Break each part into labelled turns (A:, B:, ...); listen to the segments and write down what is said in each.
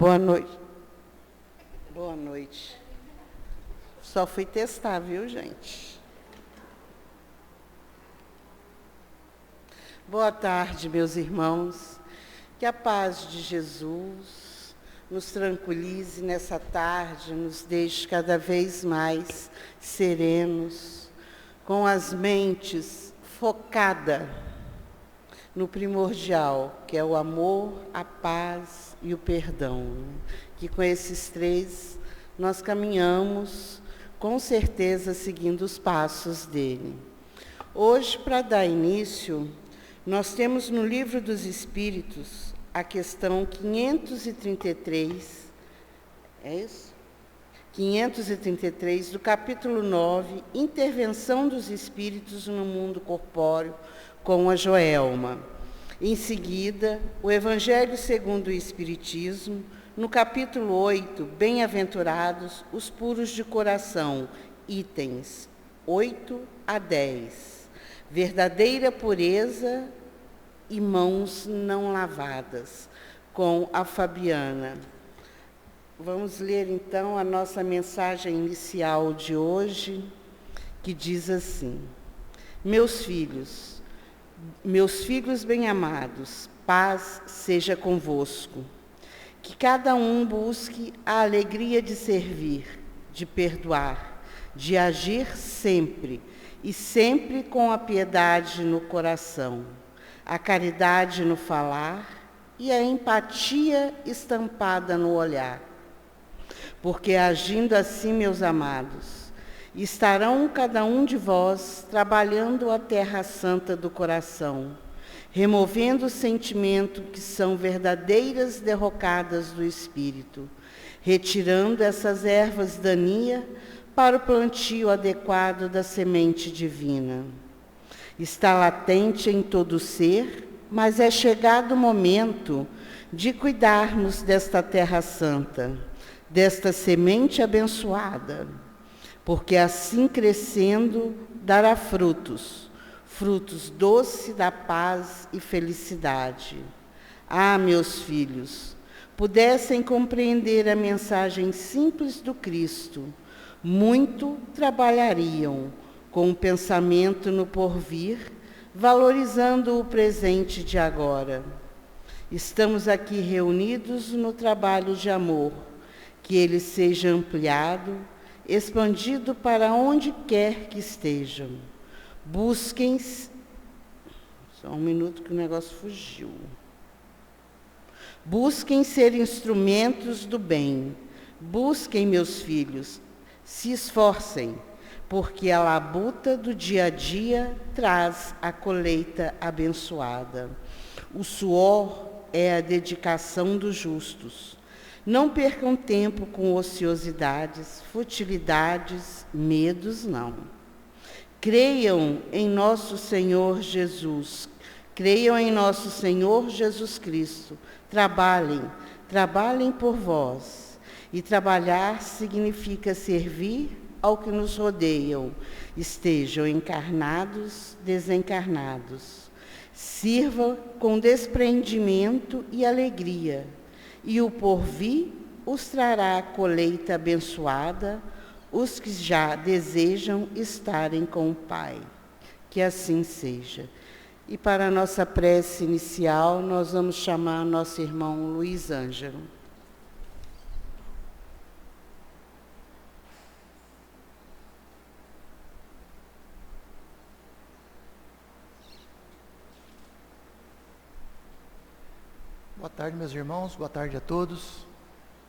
A: Boa noite. Boa noite. Só fui testar, viu, gente? Boa tarde, meus irmãos. Que a paz de Jesus nos tranquilize nessa tarde, nos deixe cada vez mais serenos, com as mentes focadas no primordial, que é o amor, a paz e o perdão. Que com esses três nós caminhamos, com certeza, seguindo os passos dele. Hoje, para dar início, nós temos no Livro dos Espíritos a questão 533, é isso? 533, do capítulo 9, Intervenção dos Espíritos no Mundo Corpóreo, com a Joelma. Em seguida, o Evangelho segundo o Espiritismo, no capítulo 8, Bem-aventurados os puros de coração, itens 8 a 10. Verdadeira pureza e mãos não lavadas, com a Fabiana. Vamos ler, então, a nossa mensagem inicial de hoje, que diz assim: Meus filhos bem-amados, paz seja convosco. Que cada um busque a alegria de servir, de perdoar, de agir sempre, e sempre com a piedade no coração, a caridade no falar e a empatia estampada no olhar. Porque agindo assim, meus amados, estarão cada um de vós trabalhando a terra santa do coração, removendo o sentimento que são verdadeiras derrocadas do espírito, retirando essas ervas daninhas para o plantio adequado da semente divina. Está latente em todo ser, mas é chegado o momento de cuidarmos desta terra santa, desta semente abençoada, porque assim crescendo dará frutos doces da paz e felicidade. Ah, meus filhos, pudessem compreender a mensagem simples do Cristo, muito trabalhariam com o pensamento no porvir, valorizando o presente de agora. Estamos aqui reunidos no trabalho de amor, que ele seja ampliado, expandido para onde quer que estejam. Busquem... Só um minuto que o negócio fugiu. Busquem ser instrumentos do bem. Busquem, meus filhos, se esforcem, porque a labuta do dia a dia traz a colheita abençoada. O suor é a dedicação dos justos. Não percam tempo com ociosidades, futilidades, medos, não. Creiam em nosso Senhor Jesus. Creiam em nosso Senhor Jesus Cristo. Trabalhem por vós. E trabalhar significa servir ao que nos rodeiam, estejam encarnados, desencarnados. Sirva com desprendimento e alegria, e o porvir os trará a colheita abençoada, os que já desejam estarem com o Pai. Que assim seja. E para a nossa prece inicial, nós vamos chamar nosso irmão Luiz Ângelo.
B: Boa tarde, meus irmãos, boa tarde a todos,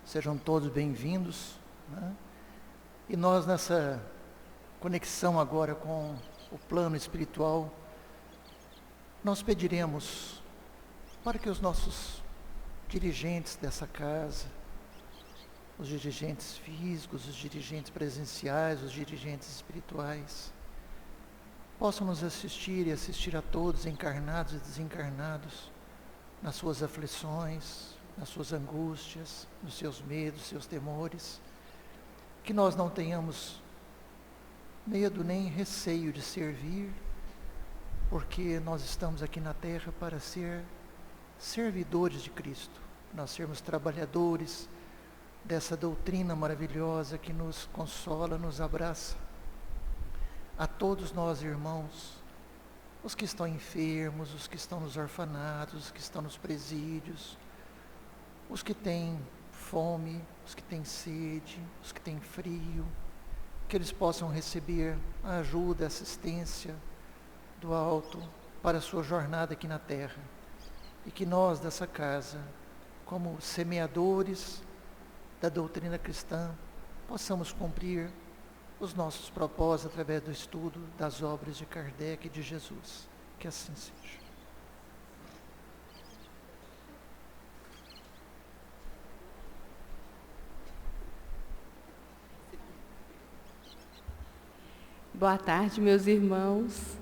B: sejam todos bem-vindos, né? E nós, nessa conexão agora com o plano espiritual, nós pediremos para que os nossos dirigentes dessa casa, os dirigentes físicos, os dirigentes presenciais, os dirigentes espirituais, possam nos assistir e assistir a todos, encarnados e desencarnados, nas suas aflições, nas suas angústias, nos seus medos, seus temores, que nós não tenhamos medo nem receio de servir, porque nós estamos aqui na terra para ser servidores de Cristo, nós sermos trabalhadores dessa doutrina maravilhosa que nos consola, nos abraça. A todos nós, irmãos, os que estão enfermos, os que estão nos orfanatos, os que estão nos presídios, os que têm fome, os que têm sede, os que têm frio, que eles possam receber a ajuda, a assistência do alto para a sua jornada aqui na terra. E que nós dessa casa, como semeadores da doutrina cristã, possamos cumprir os nossos propósitos através do estudo das obras de Kardec e de Jesus. Que assim seja.
C: Boa tarde, meus irmãos.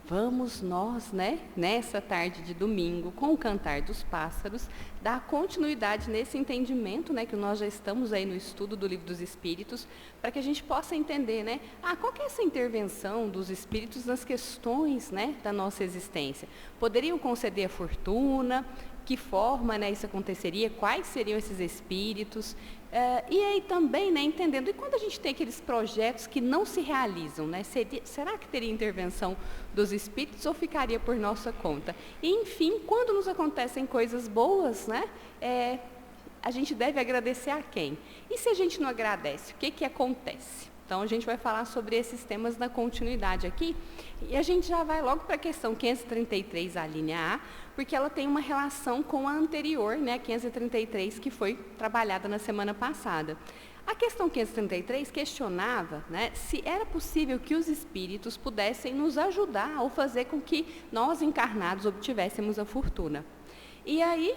C: Vamos nós, nessa tarde de domingo, com o cantar dos pássaros, dar continuidade nesse entendimento, que nós já estamos aí no estudo do Livro dos Espíritos, para que a gente possa entender, qual que é essa intervenção dos Espíritos nas questões, da nossa existência. Poderiam conceder a fortuna? Que forma, isso aconteceria? Quais seriam esses Espíritos? E aí também, entendendo, e quando a gente tem aqueles projetos que não se realizam, será que teria intervenção dos Espíritos ou ficaria por nossa conta? E, enfim, quando nos acontecem coisas boas, a gente deve agradecer a quem? E se a gente não agradece, o que acontece? Então, a gente vai falar sobre esses temas na continuidade aqui, e a gente já vai logo para a questão 533, a linha A, porque ela tem uma relação com a anterior, 533, que foi trabalhada na semana passada. A questão 533 questionava se era possível que os espíritos pudessem nos ajudar ou fazer com que nós, encarnados, obtivéssemos a fortuna. E aí,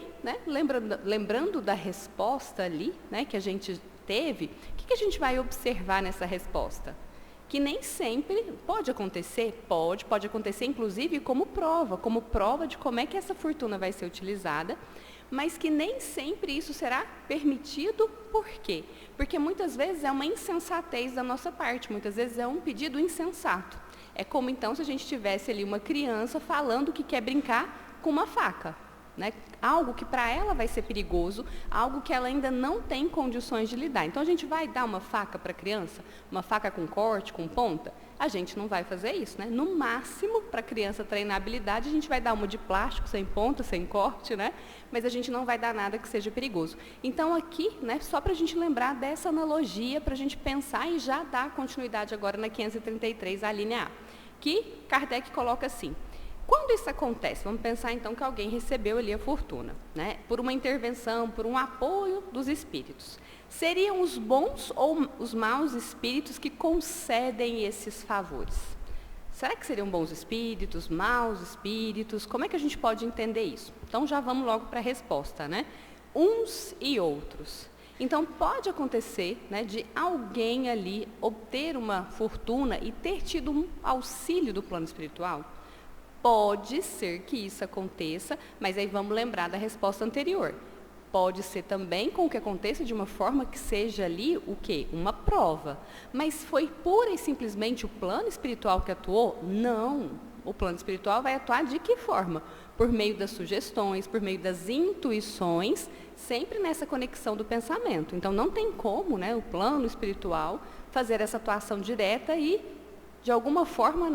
C: lembrando da resposta ali, que a gente teve, o que a gente vai observar nessa resposta? Que nem sempre pode acontecer, pode acontecer inclusive como prova de como é que essa fortuna vai ser utilizada, mas que nem sempre isso será permitido. Por quê? Porque muitas vezes é uma insensatez da nossa parte, muitas vezes é um pedido insensato. É como então se a gente tivesse ali uma criança falando que quer brincar com uma faca. Algo que para ela vai ser perigoso, algo que ela ainda não tem condições de lidar. Então, a gente vai dar uma faca para a criança, uma faca com corte, com ponta? A gente não vai fazer isso, No máximo, para a criança treinar habilidade, a gente vai dar uma de plástico, sem ponta, sem corte, Mas a gente não vai dar nada que seja perigoso. Então, aqui, só para a gente lembrar dessa analogia, para a gente pensar e já dar continuidade agora na 533, a linha A, que Kardec coloca assim: quando isso acontece, vamos pensar então que alguém recebeu ali a fortuna, por uma intervenção, por um apoio dos espíritos. Seriam os bons ou os maus espíritos que concedem esses favores? Será que seriam bons espíritos, maus espíritos? Como é que a gente pode entender isso? Então já vamos logo para a resposta, Uns e outros. Então pode acontecer, de alguém ali obter uma fortuna e ter tido um auxílio do plano espiritual? Pode ser que isso aconteça, mas aí vamos lembrar da resposta anterior. Pode ser também com que aconteça de uma forma que seja ali o quê? Uma prova. Mas foi pura e simplesmente o plano espiritual que atuou? Não. O plano espiritual vai atuar de que forma? Por meio das sugestões, por meio das intuições, sempre nessa conexão do pensamento. Então não tem como, o plano espiritual fazer essa atuação direta e, de alguma forma,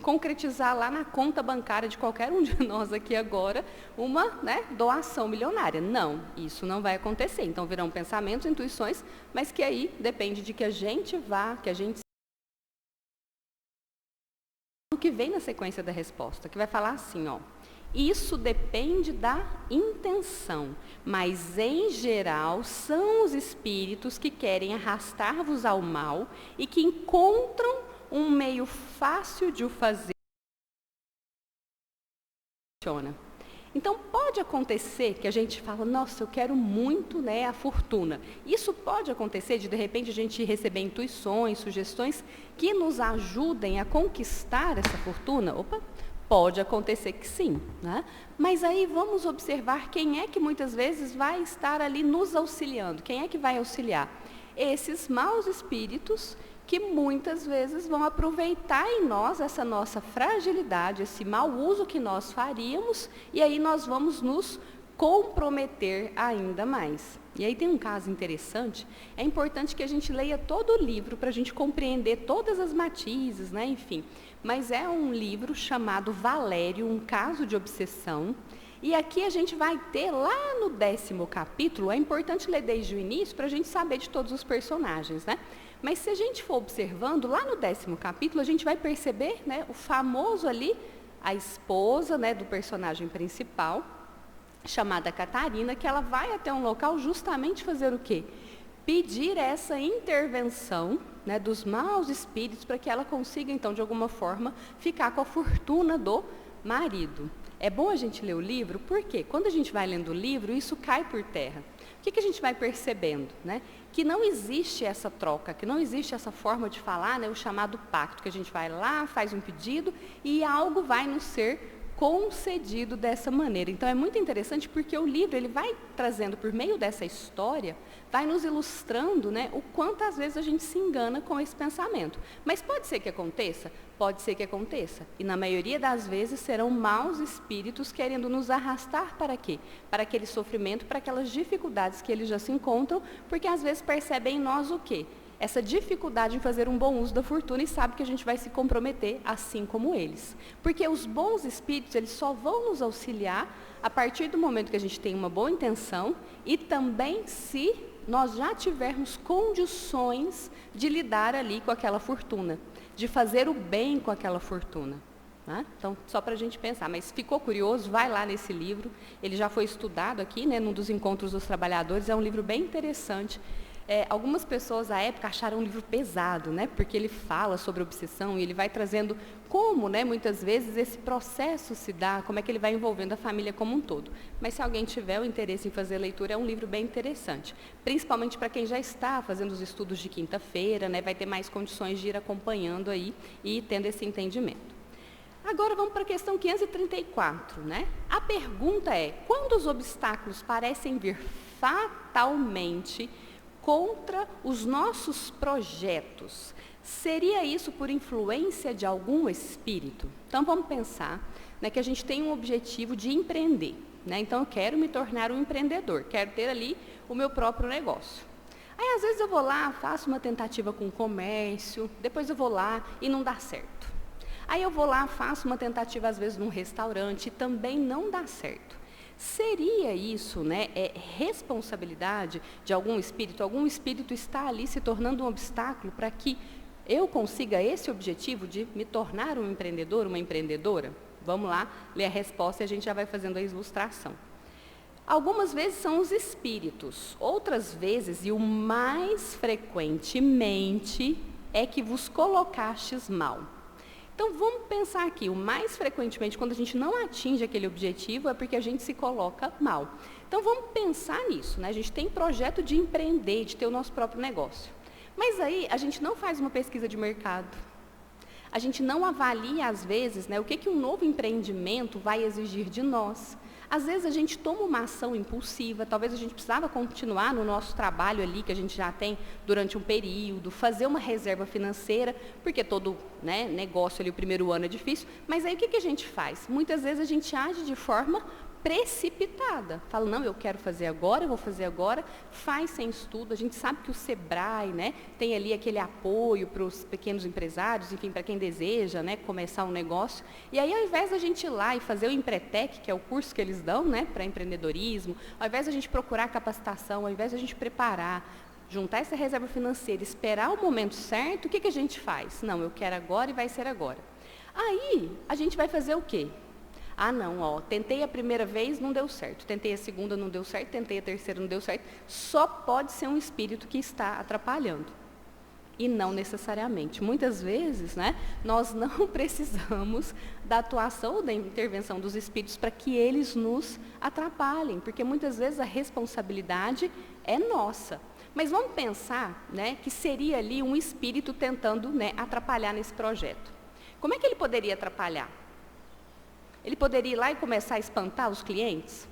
C: concretizar lá na conta bancária de qualquer um de nós aqui agora uma doação milionária. Não, isso não vai acontecer. Então virão pensamentos, intuições, mas que aí depende de que a gente vá, que a gente... O que vem na sequência da resposta, que vai falar assim, isso depende da intenção, mas em geral são os espíritos que querem arrastar-vos ao mal e que encontram um meio fácil de o fazer. Então, pode acontecer que a gente fala, nossa, eu quero muito a fortuna. Isso pode acontecer de repente, a gente receber intuições, sugestões que nos ajudem a conquistar essa fortuna? Pode acontecer que sim. Mas aí vamos observar quem é que muitas vezes vai estar ali nos auxiliando. Quem é que vai auxiliar? Esses maus espíritos que muitas vezes vão aproveitar em nós essa nossa fragilidade, esse mau uso que nós faríamos, e aí nós vamos nos comprometer ainda mais. E aí tem um caso interessante, é importante que a gente leia todo o livro para a gente compreender todas as matizes, né? Enfim. Mas é um livro chamado Valério, um caso de obsessão. E aqui a gente vai ter, lá no 10º capítulo, é importante ler desde o início para a gente saber de todos os personagens, né? Mas se a gente for observando, lá no 10º capítulo, a gente vai perceber, né, o famoso ali, a esposa, né, do personagem principal, chamada Catarina, que ela vai até um local justamente fazer o quê? Pedir essa intervenção, né, dos maus espíritos para que ela consiga, então, de alguma forma, ficar com a fortuna do marido. É bom a gente ler o livro, porque quando a gente vai lendo o livro, isso cai por terra. O que a gente vai percebendo? Né? Que não existe essa troca, que não existe essa forma de falar, né, o chamado pacto, que a gente vai lá, faz um pedido e algo vai nos ser concedido dessa maneira. Então é muito interessante porque o livro ele vai trazendo, por meio dessa história, vai nos ilustrando, né, o quanto às vezes a gente se engana com esse pensamento. Mas pode ser que aconteça? Pode ser que aconteça. E na maioria das vezes serão maus espíritos querendo nos arrastar para quê? Para aquele sofrimento, para aquelas dificuldades que eles já se encontram, porque às vezes percebem em nós o quê? Essa dificuldade em fazer um bom uso da fortuna e sabe que a gente vai se comprometer assim como eles. Porque os bons espíritos, eles só vão nos auxiliar a partir do momento que a gente tem uma boa intenção e também se nós já tivermos condições de lidar ali com aquela fortuna, de fazer o bem com aquela fortuna. Né? Então, só para a gente pensar, mas ficou curioso, vai lá nesse livro, ele já foi estudado aqui, né, num dos encontros dos trabalhadores, é um livro bem interessante. Algumas pessoas à época acharam um livro pesado, né, porque ele fala sobre obsessão e ele vai trazendo como, né, muitas vezes esse processo se dá, como é que ele vai envolvendo a família como um todo. Mas se alguém tiver o interesse em fazer leitura, é um livro bem interessante, principalmente para quem já está fazendo os estudos de quinta-feira, né, vai ter mais condições de ir acompanhando aí e tendo esse entendimento. Agora vamos para a questão 534, né? A pergunta é, quando os obstáculos parecem vir fatalmente contra os nossos projetos, seria isso por influência de algum espírito? Então vamos pensar, né, que a gente tem um objetivo de empreender, né? Então eu quero me tornar um empreendedor, quero ter ali o meu próprio negócio. Aí às vezes eu vou lá, faço uma tentativa com o comércio, depois eu vou lá e não dá certo. Aí eu vou lá, faço uma tentativa às vezes num restaurante e também não dá certo. Seria isso, né, responsabilidade de algum espírito está ali se tornando um obstáculo para que eu consiga esse objetivo de me tornar um empreendedor, uma empreendedora? Vamos lá, ler a resposta e a gente já vai fazendo a ilustração. Algumas vezes são os espíritos, outras vezes, e o mais frequentemente, é que vos colocastes mal. Então, vamos pensar aqui, o mais frequentemente, quando a gente não atinge aquele objetivo, é porque a gente se coloca mal. Então, vamos pensar nisso, né? A gente tem projeto de empreender, de ter o nosso próprio negócio. Mas aí, a gente não faz uma pesquisa de mercado. A gente não avalia, às vezes, né, o que um novo empreendimento vai exigir de nós. Às vezes a gente toma uma ação impulsiva, talvez a gente precisava continuar no nosso trabalho ali, que a gente já tem durante um período, fazer uma reserva financeira, porque todo, né, negócio ali, o primeiro ano é difícil, mas aí o que a gente faz? Muitas vezes a gente age de forma precipitada. Fala, não, eu quero fazer agora, eu vou fazer agora, faz sem estudo. A gente sabe que o Sebrae, né, tem ali aquele apoio para os pequenos empresários, enfim, para quem deseja, né, começar um negócio. E aí, ao invés da gente ir lá e fazer o Empretec, que é o curso que eles dão, né, para empreendedorismo, ao invés da gente procurar capacitação, ao invés da gente preparar, juntar essa reserva financeira, esperar o momento certo, o que a gente faz? Não, eu quero agora e vai ser agora. Aí, a gente vai fazer o quê? Ah, não, ó, tentei a primeira vez, não deu certo. Tentei a segunda, não deu certo. Tentei a terceira, não deu certo. Só pode ser um espírito que está atrapalhando. E não necessariamente. Muitas vezes, né, nós não precisamos da atuação ou da intervenção dos espíritos para que eles nos atrapalhem. Porque muitas vezes a responsabilidade é nossa. Mas vamos pensar, né, que seria ali um espírito tentando, né, atrapalhar nesse projeto. Como é que ele poderia atrapalhar? Ele poderia ir lá e começar a espantar os clientes?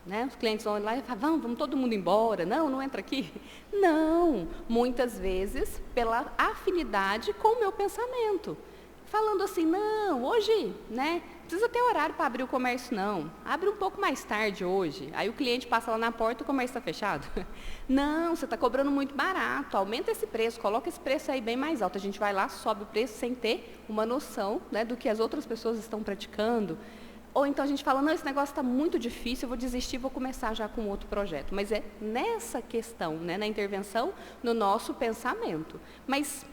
C: Né? Os clientes vão lá e falam, vamos todo mundo embora. Não, não entra aqui. Não, muitas vezes pela afinidade com o meu pensamento. falando assim, não, hoje, né, precisa ter horário para abrir o comércio, não. Abre um pouco mais tarde hoje. Aí o cliente passa lá na porta e o comércio está fechado. Não, você está cobrando muito barato, aumenta esse preço, coloca esse preço aí bem mais alto. A gente vai lá, sobe o preço sem ter uma noção, né, do que as outras pessoas estão praticando. Ou então a gente fala, não, esse negócio está muito difícil, eu vou desistir, vou começar já com outro projeto. Mas é nessa questão, né, na intervenção, no nosso pensamento. Mas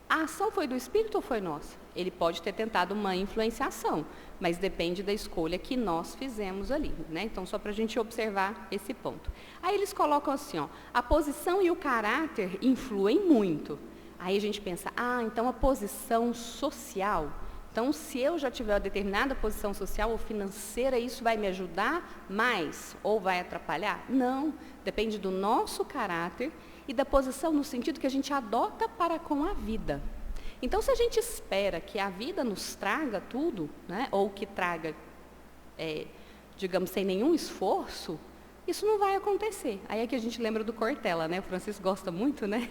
C: a ação foi do Espírito ou foi nossa? Ele pode ter tentado uma influenciação, mas depende da escolha que nós fizemos ali, né? Então, só para a gente observar esse ponto. Aí eles colocam assim, ó, a posição e o caráter influem muito. Aí a gente pensa, então a posição social. Então, se eu já tiver uma determinada posição social ou financeira, isso vai me ajudar mais ou vai atrapalhar? Não, depende do nosso caráter e da posição no sentido que a gente adota para com a vida. Então, se a gente espera que a vida nos traga tudo, né, ou que traga, digamos, sem nenhum esforço, isso não vai acontecer. Aí é que a gente lembra do Cortella, né? O Francisco gosta muito, né?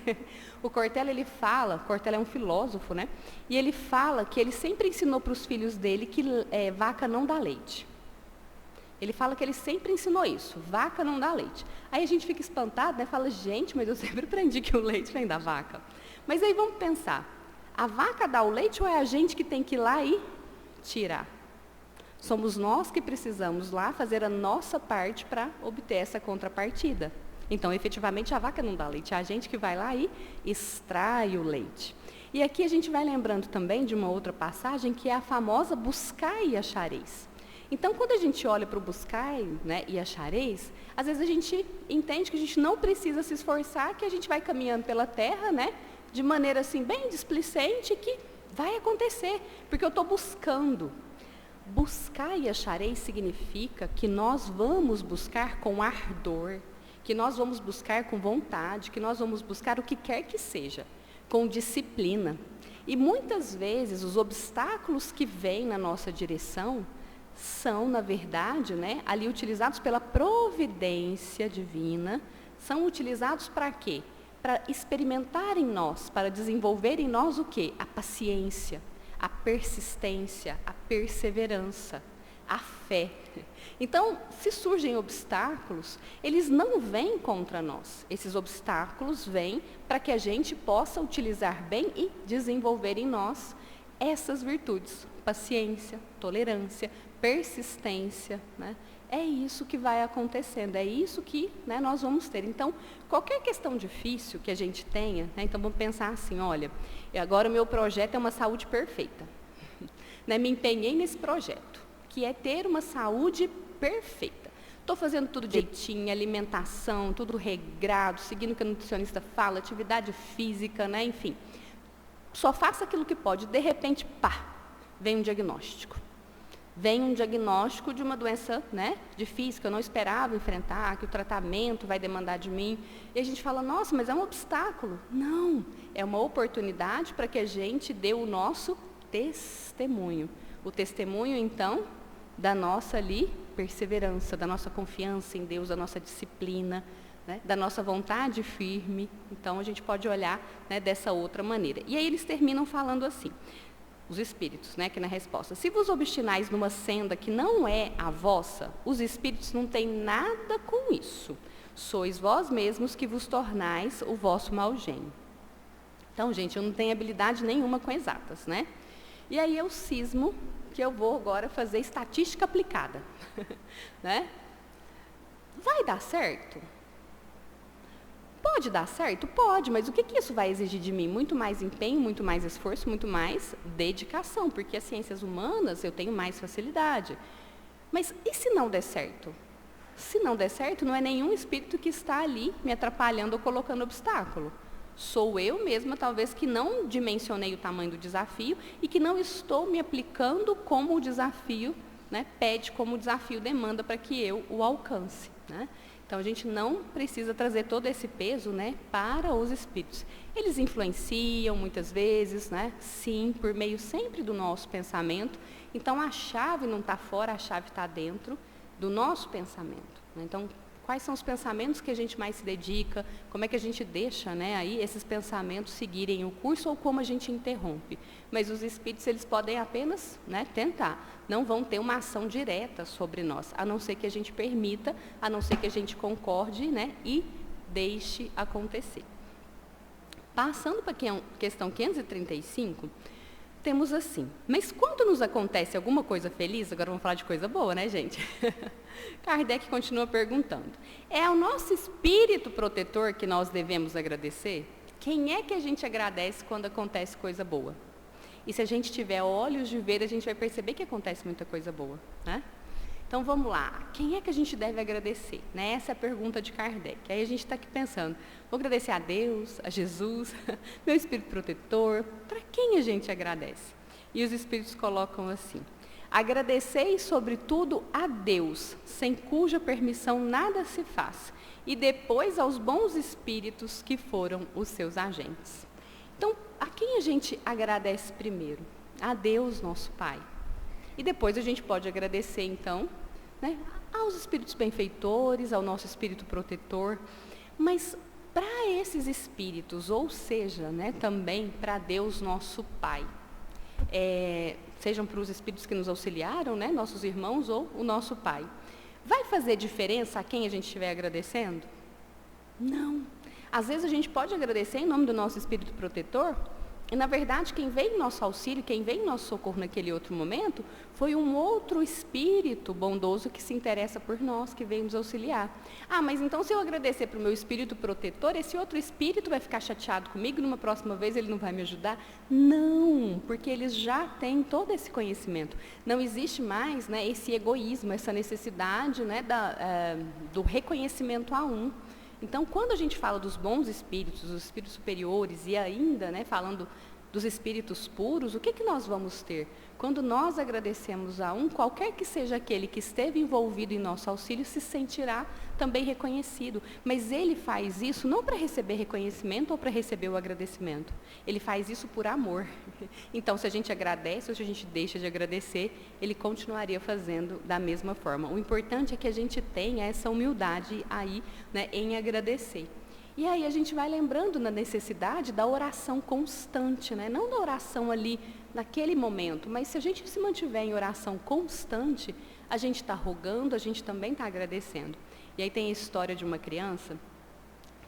C: O Cortella, ele fala, Cortella é um filósofo, né? E ele fala que ele sempre ensinou para os filhos dele que vaca não dá leite. Ele fala que ele sempre ensinou isso, vaca não dá leite. Aí a gente fica espantado, né? Fala, gente, mas eu sempre aprendi que o leite vem da vaca. Mas aí vamos pensar, a vaca dá o leite ou é a gente que tem que ir lá e tirar? Somos nós que precisamos lá fazer a nossa parte para obter essa contrapartida. Então, efetivamente, a vaca não dá leite, é a gente que vai lá e extrai o leite. E aqui a gente vai lembrando também de uma outra passagem, que é a famosa buscai e achareis. Então, quando a gente olha para o buscai, né, e achareis, às vezes a gente entende que a gente não precisa se esforçar, que a gente vai caminhando pela terra, né, de maneira assim bem displicente, que vai acontecer, porque eu estou buscando. Buscar e achareis significa que nós vamos buscar com ardor, que nós vamos buscar com vontade, que nós vamos buscar o que quer que seja, com disciplina. E muitas vezes os obstáculos que vêm na nossa direção são, na verdade, né, ali utilizados pela providência divina, são utilizados para quê? Para experimentar em nós, para desenvolver em nós o quê? A paciência, a persistência, a perseverança, a fé. Então, se surgem obstáculos, eles não vêm contra nós. Esses obstáculos vêm para que a gente possa utilizar bem e desenvolver em nós essas virtudes: paciência, tolerância, persistência, né? É isso que vai acontecendo, é isso que, né, nós vamos ter. Então, qualquer questão difícil que a gente tenha, né, então vamos pensar assim, olha, agora o meu projeto é uma saúde perfeita. Né, me empenhei nesse projeto, que é ter uma saúde perfeita. Estou fazendo tudo direitinho, alimentação, tudo regrado, seguindo o que a nutricionista fala, atividade física, né, enfim. Só faço aquilo que pode, de repente, vem um diagnóstico. Vem um diagnóstico de uma doença, né, difícil, que eu não esperava enfrentar, que o tratamento vai demandar de mim. E a gente fala, nossa, mas é um obstáculo. Não, é uma oportunidade para que a gente dê o nosso testemunho. O testemunho, então, da nossa ali perseverança, da nossa confiança em Deus, da nossa disciplina, né, da nossa vontade firme. Então, a gente pode olhar, né, dessa outra maneira. E aí eles terminam falando assim, os espíritos, né, que na resposta, se vos obstinais numa senda que não é a vossa, os espíritos não têm nada com isso. Sois vós mesmos que vos tornais o vosso mau gênio. Então, gente, eu não tenho habilidade nenhuma com exatas, né? E aí eu cismo que eu vou agora fazer estatística aplicada. Né? Vai dar certo? Pode dar certo? Pode, mas o que isso vai exigir de mim? Muito mais empenho, muito mais esforço, muito mais dedicação, porque as ciências humanas eu tenho mais facilidade. Mas e se não der certo? Se não der certo, não é nenhum espírito que está ali me atrapalhando ou colocando obstáculo. Sou eu mesma, talvez, que não dimensionei o tamanho do desafio e que não estou me aplicando como o desafio, né, pede, como o desafio demanda para que eu o alcance, né? Então, a gente não precisa trazer todo esse peso, né, para os espíritos. Eles influenciam muitas vezes, né, sim, por meio sempre do nosso pensamento. Então, a chave não está fora, a chave está dentro do nosso pensamento. Né? Então, quais são os pensamentos que a gente mais se dedica, como é que a gente deixa, né, aí esses pensamentos seguirem o curso ou como a gente interrompe. Mas os espíritos, eles podem apenas, né, tentar, não vão ter uma ação direta sobre nós, a não ser que a gente permita, a não ser que a gente concorde, né, e deixe acontecer. Passando para a questão 535, temos assim: mas quando nos acontece alguma coisa feliz, agora vamos falar de coisa boa, né, gente? Kardec continua perguntando: é ao nosso espírito protetor que nós devemos agradecer? Quem é que a gente agradece quando acontece coisa boa? E se a gente tiver olhos de ver, a gente vai perceber que acontece muita coisa boa, né? Então vamos lá, quem é que a gente deve agradecer? Né? Essa é a pergunta de Kardec. Aí a gente está aqui pensando, vou agradecer a Deus, a Jesus, meu espírito protetor, para quem a gente agradece? E os espíritos colocam assim: agradecei sobretudo a Deus, sem cuja permissão nada se faz, e depois aos bons espíritos que foram os seus agentes. Então, a quem a gente agradece primeiro? A Deus, nosso Pai. E depois a gente pode agradecer, então, né, aos espíritos benfeitores, ao nosso espírito protetor. Mas para esses espíritos, ou seja, né, também para Deus, nosso Pai, sejam para os espíritos que nos auxiliaram, né, nossos irmãos, ou o nosso Pai, vai fazer diferença a quem a gente estiver agradecendo? Não. Às vezes a gente pode agradecer em nome do nosso espírito protetor, e, na verdade, quem veio em nosso auxílio, quem veio em nosso socorro naquele outro momento, foi um outro espírito bondoso que se interessa por nós, que veio nos auxiliar. Ah, mas então se eu agradecer para o meu espírito protetor, esse outro espírito vai ficar chateado comigo, numa próxima vez ele não vai me ajudar? Não, porque eles já têm todo esse conhecimento. Não existe mais, né, esse egoísmo, essa necessidade, né, do reconhecimento a um. Então, quando a gente fala dos bons espíritos, dos espíritos superiores, e ainda, né, falando dos espíritos puros, o que nós vamos ter? Quando nós agradecemos a um, qualquer que seja aquele que esteve envolvido em nosso auxílio, se sentirá também reconhecido. Mas ele faz isso não para receber reconhecimento ou para receber o agradecimento. Ele faz isso por amor. Então, se a gente agradece ou se a gente deixa de agradecer, ele continuaria fazendo da mesma forma. O importante é que a gente tenha essa humildade aí, né, em agradecer. E aí a gente vai lembrando na necessidade da oração constante, né? Não da oração ali naquele momento, mas se a gente se mantiver em oração constante, a gente está rogando, a gente também está agradecendo. E aí tem a história de uma criança,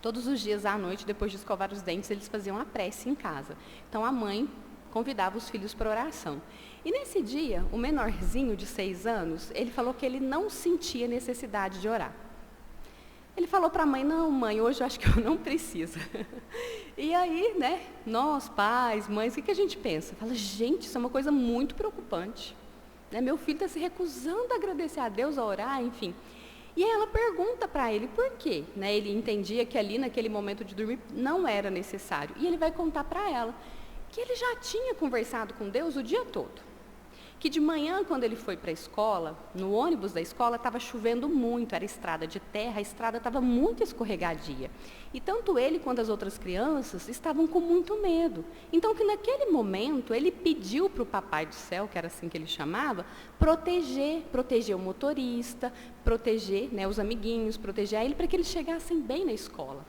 C: todos os dias à noite, depois de escovar os dentes, eles faziam a prece em casa. Então a mãe convidava os filhos para oração. E nesse dia, o menorzinho de 6 anos, ele falou que ele não sentia necessidade de orar. Ele falou para a mãe: não, mãe, hoje eu acho que eu não preciso. E aí, né, nós, pais, mães, o que a gente pensa? Fala: gente, isso é uma coisa muito preocupante. Né, meu filho está se recusando a agradecer a Deus, a orar, enfim. E aí ela pergunta para ele por quê. Né, ele entendia que ali, naquele momento de dormir, não era necessário. E ele vai contar para ela que ele já tinha conversado com Deus o dia todo. Que de manhã, quando ele foi para a escola, no ônibus da escola, estava chovendo muito, era estrada de terra, a estrada estava muito escorregadia. E tanto ele quanto as outras crianças estavam com muito medo. Então, que naquele momento, ele pediu para o Papai do Céu, que era assim que ele chamava, proteger o motorista, proteger, né, os amiguinhos, proteger ele, para que eles chegassem bem na escola.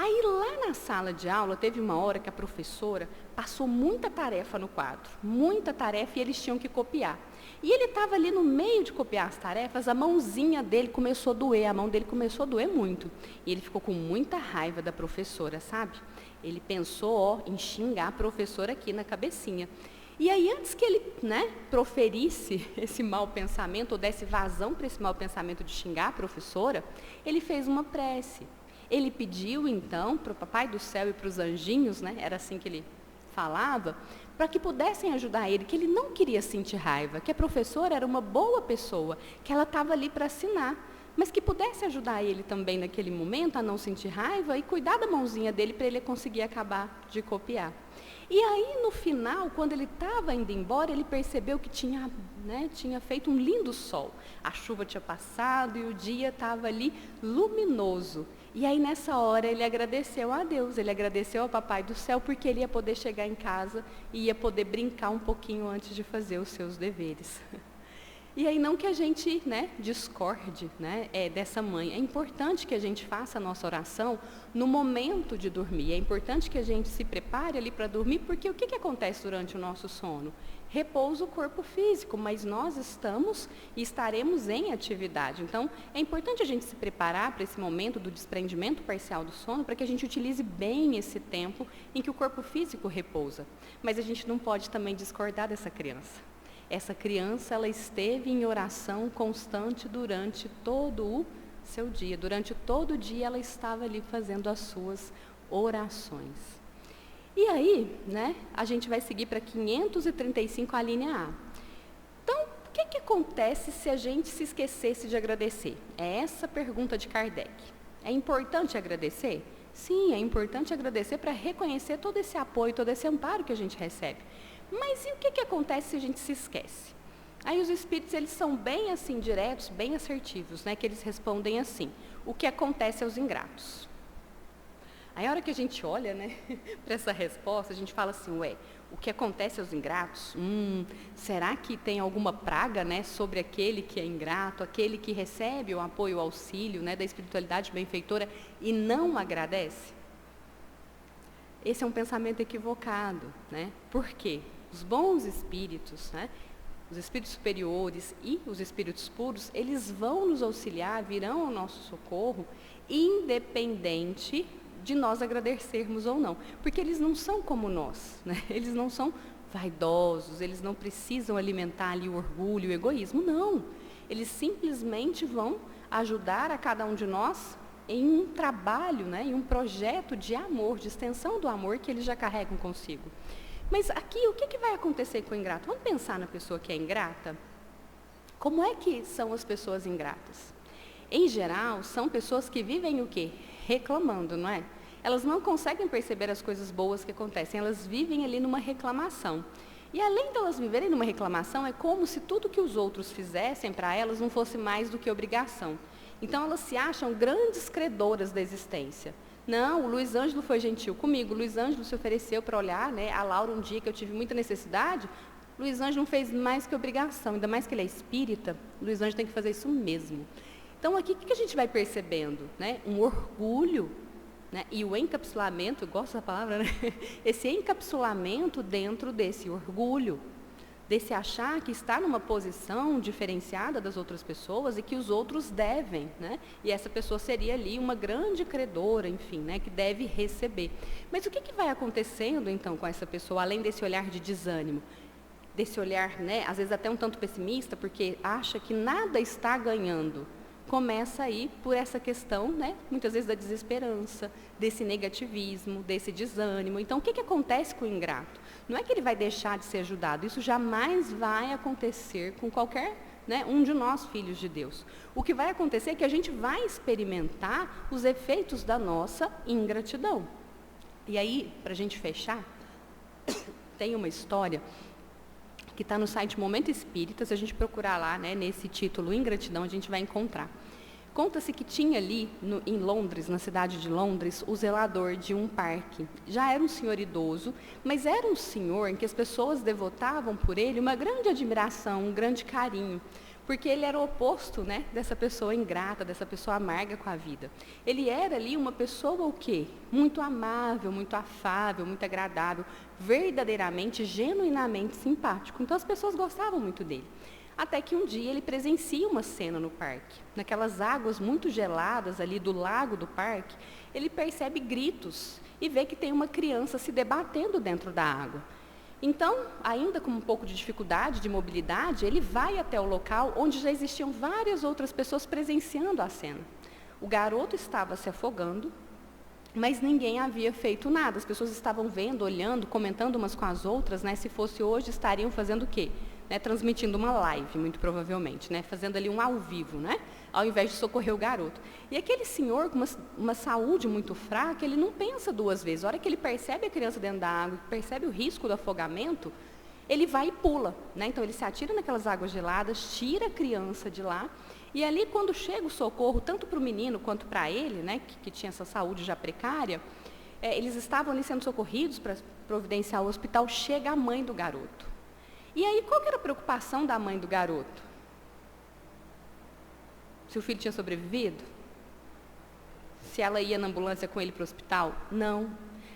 C: Aí, lá na sala de aula, teve uma hora que a professora passou muita tarefa no quadro, muita tarefa, e eles tinham que copiar. E ele estava ali no meio de copiar as tarefas, a mãozinha dele começou a doer, a mão dele começou a doer muito. E ele ficou com muita raiva da professora, sabe? Ele pensou, em xingar a professora aqui na cabecinha. E aí, antes que ele, né, proferisse esse mau pensamento, ou desse vazão para esse mau pensamento de xingar a professora, ele fez uma prece. Ele pediu, então, para o Papai do Céu e para os anjinhos, né, era assim que ele falava, para que pudessem ajudar ele, que ele não queria sentir raiva, que a professora era uma boa pessoa, que ela estava ali para assinar, mas que pudesse ajudar ele também naquele momento a não sentir raiva e cuidar da mãozinha dele para ele conseguir acabar de copiar. E aí, no final, quando ele estava indo embora, ele percebeu que tinha feito um lindo sol. A chuva tinha passado e o dia estava ali luminoso. E aí, nessa hora, ele agradeceu a Deus, ele agradeceu ao Papai do Céu, porque ele ia poder chegar em casa e ia poder brincar um pouquinho antes de fazer os seus deveres. E aí não que a gente, né, discorde, né, dessa mãe. É importante que a gente faça a nossa oração no momento de dormir. É importante que a gente se prepare ali para dormir, porque o que acontece durante o nosso sono? Repousa o corpo físico, mas nós estamos e estaremos em atividade. Então, é importante a gente se preparar para esse momento do desprendimento parcial do sono, para que a gente utilize bem esse tempo em que o corpo físico repousa. Mas a gente não pode também discordar dessa criança. Essa criança, ela esteve em oração constante durante todo o seu dia. Durante todo o dia, ela estava ali fazendo as suas orações. E aí, né, a gente vai seguir para 535, a linha A. Então, o que acontece se a gente se esquecesse de agradecer? É essa a pergunta de Kardec. É importante agradecer? Sim, é importante agradecer para reconhecer todo esse apoio, todo esse amparo que a gente recebe. Mas e o que acontece se a gente se esquece? Aí os espíritos, eles são bem assim, diretos, bem assertivos, né? Que eles respondem assim: o que acontece aos ingratos? Aí a hora que a gente olha, né, para essa resposta, a gente fala assim, o que acontece aos ingratos? Será que tem alguma praga, né, sobre aquele que é ingrato, aquele que recebe o apoio, o auxílio, né, da espiritualidade benfeitora e não agradece? Esse é um pensamento equivocado, né? Por quê? Os bons espíritos, né, os espíritos superiores e os espíritos puros, eles vão nos auxiliar, virão ao nosso socorro, independente de nós agradecermos ou não. Porque eles não são como nós, né? Eles não são vaidosos, eles não precisam alimentar ali o orgulho, o egoísmo, não. Eles simplesmente vão ajudar a cada um de nós em um trabalho, né, em um projeto de amor, de extensão do amor que eles já carregam consigo. Mas aqui, o que vai acontecer com o ingrato? Vamos pensar na pessoa que é ingrata? Como é que são as pessoas ingratas? Em geral, são pessoas que vivem o quê? Reclamando, não é? Elas não conseguem perceber as coisas boas que acontecem, elas vivem ali numa reclamação. E além de elas viverem numa reclamação, é como se tudo que os outros fizessem para elas não fosse mais do que obrigação. Então, elas se acham grandes credoras da existência. Não, o Luiz Ângelo foi gentil comigo, o Luiz Ângelo se ofereceu para olhar, né, a Laura um dia que eu tive muita necessidade, o Luiz Ângelo não fez mais que obrigação, ainda mais que ele é espírita, o Luiz Ângelo tem que fazer isso mesmo. Então, aqui, o que a gente vai percebendo? Né? Um orgulho, né, e o encapsulamento, eu gosto da palavra, né? Esse encapsulamento dentro desse orgulho, desse achar que está numa posição diferenciada das outras pessoas e que os outros devem, né? E essa pessoa seria ali uma grande credora, enfim, né? Que deve receber. Mas o que vai acontecendo, então, com essa pessoa, além desse olhar de desânimo? Desse olhar, né, às vezes até um tanto pessimista, porque acha que nada está ganhando. Começa aí por essa questão, né, muitas vezes da desesperança, desse negativismo, desse desânimo. Então, o que acontece com o ingrato? Não é que ele vai deixar de ser ajudado, isso jamais vai acontecer com qualquer, né, um de nós, filhos de Deus. O que vai acontecer é que a gente vai experimentar os efeitos da nossa ingratidão. E aí, para a gente fechar, tem uma história que está no site Momento Espírita, se a gente procurar lá, né, nesse título, Ingratidão, a gente vai encontrar. Conta-se que tinha ali, em Londres, na cidade de Londres, o zelador de um parque. Já era um senhor idoso, mas era um senhor em que as pessoas devotavam por ele uma grande admiração, um grande carinho, porque ele era o oposto, né, dessa pessoa ingrata, dessa pessoa amarga com a vida. Ele era ali uma pessoa o quê? Muito amável, muito afável, muito agradável, verdadeiramente, genuinamente simpático. Então as pessoas gostavam muito dele. Até que um dia ele presencia uma cena no parque. Naquelas águas muito geladas ali do lago do parque, ele percebe gritos e vê que tem uma criança se debatendo dentro da água. Então, ainda com um pouco de dificuldade de mobilidade, ele vai até o local onde já existiam várias outras pessoas presenciando a cena. O garoto estava se afogando, mas ninguém havia feito nada. As pessoas estavam vendo, olhando, comentando umas com as outras, né? Se fosse hoje, estariam fazendo o quê? Né, transmitindo uma live, muito provavelmente, né, fazendo ali um ao vivo, né, ao invés de socorrer o garoto. E aquele senhor, com uma saúde muito fraca, ele não pensa duas vezes. A hora que ele percebe a criança dentro da água, percebe o risco do afogamento, ele vai e pula. Né? Então, ele se atira naquelas águas geladas, tira a criança de lá, e ali, quando chega o socorro, tanto para o menino quanto para ele, né, que tinha essa saúde já precária, eles estavam ali sendo socorridos para providenciar o hospital, chega a mãe do garoto. E aí, qual que era a preocupação da mãe do garoto? Se o filho tinha sobrevivido? Se ela ia na ambulância com ele para o hospital? Não.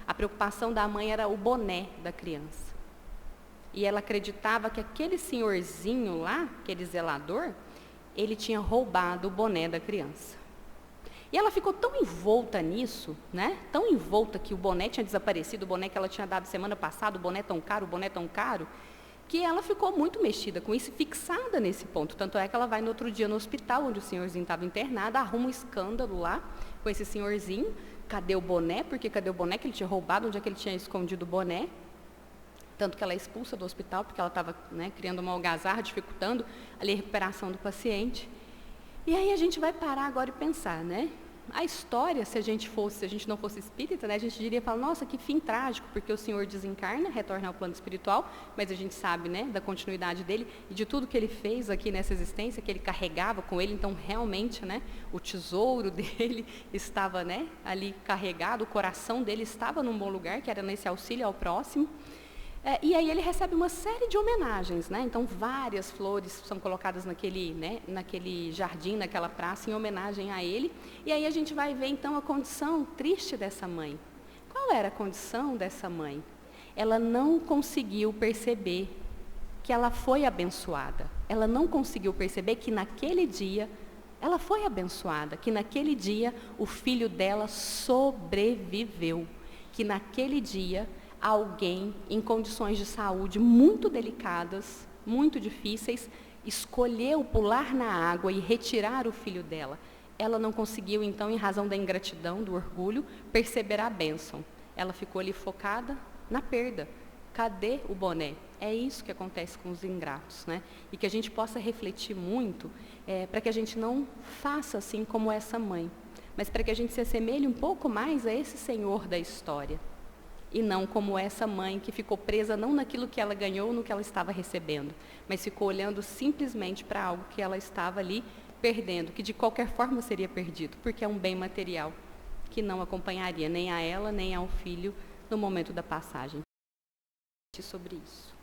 C: A preocupação da mãe era o boné da criança. E ela acreditava que aquele senhorzinho lá, aquele zelador, ele tinha roubado o boné da criança. E ela ficou tão envolta nisso, né? Tão envolta que o boné tinha desaparecido, o boné que ela tinha dado semana passada, o boné tão caro, que ela ficou muito mexida com isso, fixada nesse ponto. Tanto é que ela vai no outro dia no hospital, onde o senhorzinho estava internado, arruma um escândalo lá com esse senhorzinho. Cadê o boné? Porque cadê o boné que ele tinha roubado? Onde é que ele tinha escondido o boné? Tanto que ela é expulsa do hospital, porque ela estava, né, criando uma algazarra, dificultando ali a recuperação do paciente. E aí a gente vai parar agora e pensar, né? A história, se a gente não fosse espírita, né, a gente diria, nossa, que fim trágico, porque o senhor desencarna, retorna ao plano espiritual, mas a gente sabe, né, da continuidade dele e de tudo que ele fez aqui nessa existência, que ele carregava com ele, então realmente, né, o tesouro dele estava, né, ali carregado, o coração dele estava num bom lugar, que era nesse auxílio ao próximo. E aí ele recebe uma série de homenagens, né? Então várias flores são colocadas naquele jardim, naquela praça, em homenagem a ele. E aí a gente vai ver então a condição triste dessa mãe. Qual era a condição dessa mãe? Ela não conseguiu perceber que ela foi abençoada. Ela não conseguiu perceber que naquele dia ela foi abençoada, que naquele dia o filho dela sobreviveu, que naquele dia alguém em condições de saúde muito delicadas, muito difíceis, escolheu pular na água e retirar o filho dela. Ela não conseguiu, então, em razão da ingratidão, do orgulho, perceber a bênção. Ela ficou ali focada na perda. Cadê o boné? É isso que acontece com os ingratos, né? E que a gente possa refletir muito, para que a gente não faça assim como essa mãe, mas para que a gente se assemelhe um pouco mais a esse Senhor da história. E não como essa mãe que ficou presa não naquilo que ela ganhou, no que ela estava recebendo, mas ficou olhando simplesmente para algo que ela estava ali perdendo, que de qualquer forma seria perdido, porque é um bem material que não acompanharia nem a ela, nem ao filho no momento da passagem. Sobre isso.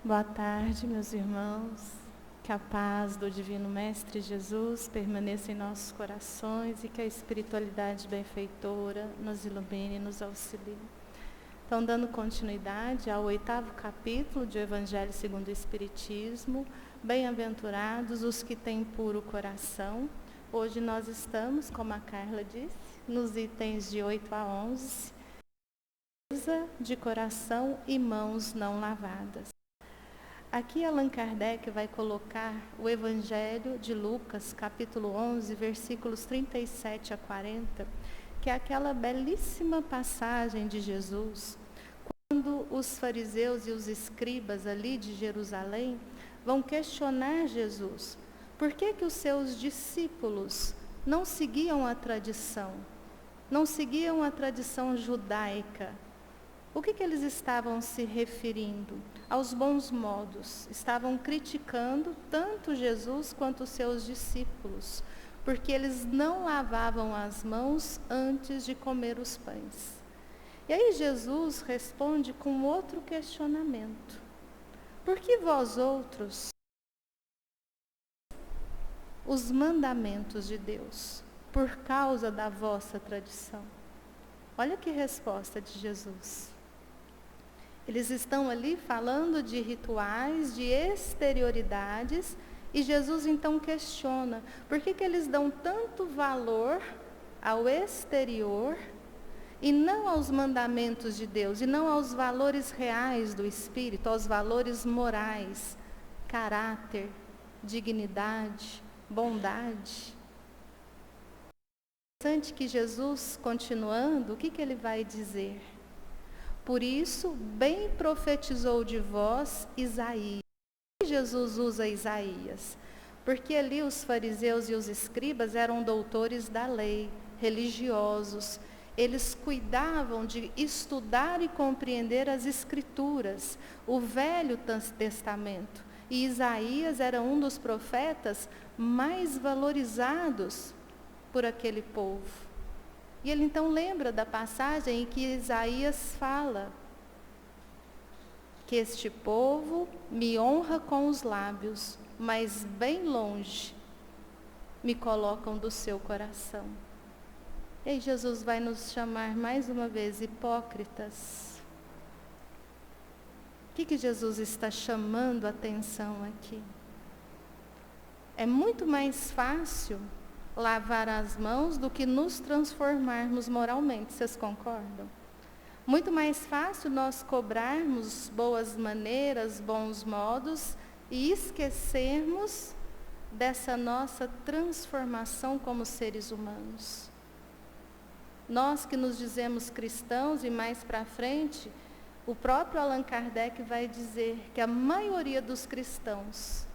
D: Boa tarde, meus irmãos. Que a paz do Divino Mestre Jesus permaneça em nossos corações e que a espiritualidade benfeitora nos ilumine e nos auxilie. Então, dando continuidade ao 8º capítulo do Evangelho segundo o Espiritismo, bem-aventurados os que têm puro coração. Hoje nós estamos, como a Carla disse, nos itens de 8 a 11, de coração e mãos não lavadas. Aqui Allan Kardec vai colocar o Evangelho de Lucas, capítulo 11, versículos 37 a 40, que é aquela belíssima passagem de Jesus, quando os fariseus e os escribas ali de Jerusalém vão questionar Jesus. Por que os seus discípulos não seguiam a tradição? Não seguiam a tradição judaica? O que eles estavam se referindo? Aos bons modos. Estavam criticando tanto Jesus quanto os seus discípulos, porque eles não lavavam as mãos antes de comer os pães. E aí Jesus responde com outro questionamento. Por que vós outros os mandamentos de Deus, por causa da vossa tradição? Olha que resposta de Jesus. Eles estão ali falando de rituais, de exterioridades, e Jesus então questiona, por que eles dão tanto valor ao exterior e não aos mandamentos de Deus, e não aos valores reais do Espírito, aos valores morais, caráter, dignidade, bondade? É interessante que Jesus, continuando, o que ele vai dizer? Por isso, bem profetizou de vós Isaías. Por que Jesus usa Isaías? Porque ali os fariseus e os escribas eram doutores da lei, religiosos. Eles cuidavam de estudar e compreender as Escrituras, o Velho Testamento. E Isaías era um dos profetas mais valorizados por aquele povo. E ele então lembra da passagem em que Isaías fala que este povo me honra com os lábios, mas bem longe me colocam do seu coração. E aí Jesus vai nos chamar mais uma vez hipócritas. O que Jesus está chamando a atenção aqui? É muito mais fácil lavar as mãos do que nos transformarmos moralmente, vocês concordam? Muito mais fácil nós cobrarmos boas maneiras, bons modos e esquecermos dessa nossa transformação como seres humanos. Nós que nos dizemos cristãos e mais para frente, o próprio Allan Kardec vai dizer que a maioria dos cristãos